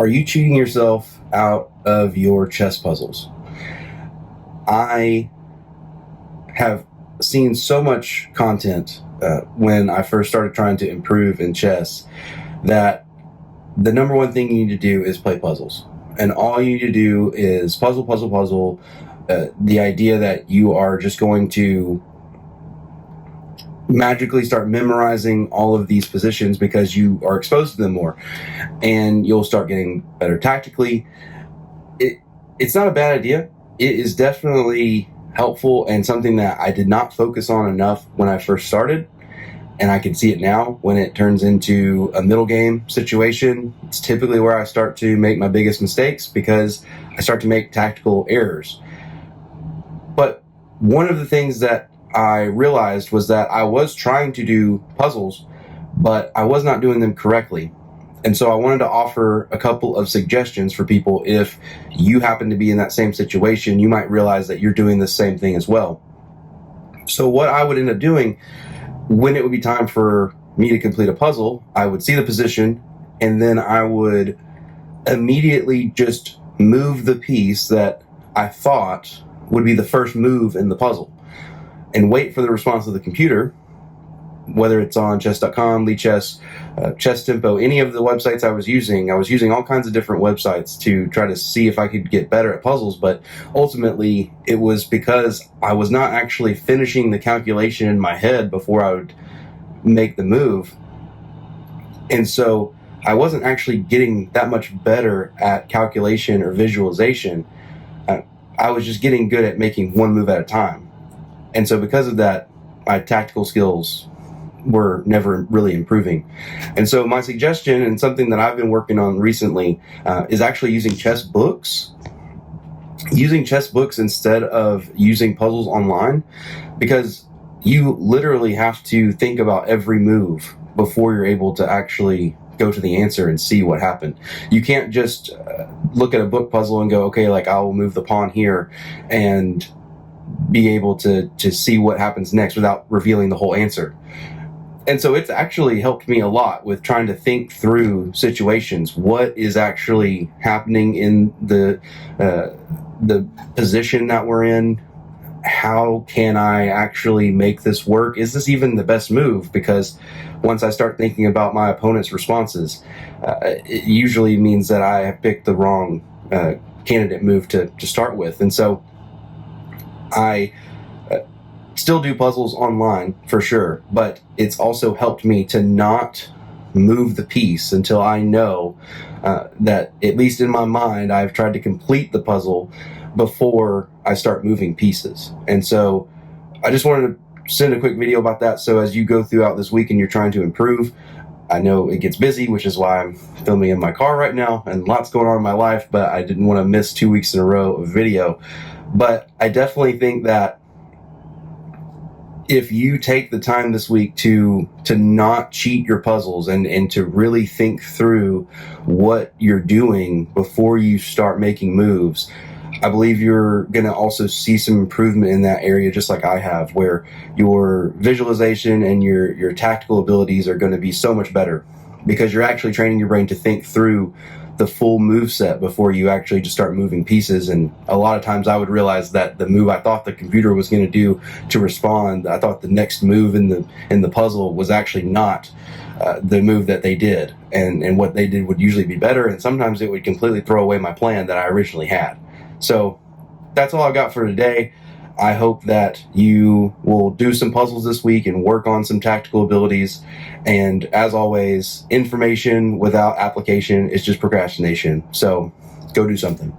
Are you cheating yourself out of your chess puzzles? I have seen so much content when I first started trying to improve in chess that the number one thing you need to do is play puzzles. And all you need to do is puzzle, puzzle, puzzle. The idea that you are just going to magically start memorizing all of these positions because you are exposed to them more, and you'll start getting better tactically. It's not a bad idea. It is definitely helpful and something that I did not focus on enough when I first started, and I can see it now when it turns into a middle game situation. It's typically where I start to make my biggest mistakes because I start to make tactical errors. But one of the things that I realized was that I was trying to do puzzles, but I was not doing them correctly. And so I wanted to offer a couple of suggestions for people. If you happen to be in that same situation, you might realize that you're doing the same thing as well. So what I would end up doing when it would be time for me to complete a puzzle, I would see the position, and then I would immediately just move the piece that I thought would be the first move in the puzzle, and wait for the response of the computer, whether it's on chess.com, Lichess, Chess Tempo, any of the websites I was using all kinds of different websites to try to see if I could get better at puzzles. But ultimately, it was because I was not actually finishing the calculation in my head before I would make the move. And so I wasn't actually getting that much better at calculation or visualization. I was just getting good at making one move at a time. And so because of that, my tactical skills were never really improving. And so my suggestion, and something that I've been working on recently, is actually using chess books. Using chess books instead of using puzzles online, because you literally have to think about every move before you're able to actually go to the answer and see what happened. You can't just look at a book puzzle and go, okay, like I will move the pawn here, and be able to see what happens next without revealing the whole answer. And so it's actually helped me a lot with trying to think through situations. What is actually happening in the position that we're in? How can I actually make this work? Is this even the best move? Because once I start thinking about my opponent's responses, it usually means that I have picked the wrong candidate move to start with. And so I still do puzzles online for sure, but it's also helped me to not move the piece until I know that, at least in my mind, I've tried to complete the puzzle before I start moving pieces. And so I just wanted to send a quick video about that. So as you go throughout this week and you're trying to improve, I know it gets busy, which is why I'm filming in my car right now, and lots going on in my life, but I didn't want to miss 2 weeks in a row of video. But I definitely think that if you take the time this week to not cheat your puzzles and to really think through what you're doing before you start making moves, I believe you're going to also see some improvement in that area, just like I have, where your visualization and your tactical abilities are going to be so much better because you're actually training your brain to think through the full move set before you actually just start moving pieces. And a lot of times I would realize that the move I thought the computer was going to do to respond, I thought the next move in the puzzle was actually not the move that they did, and what they did would usually be better, and sometimes it would completely throw away my plan that I originally had. So that's all I've got for today. I hope that you will do some puzzles this week and work on some tactical abilities. And as always, information without application is just procrastination. So go do something.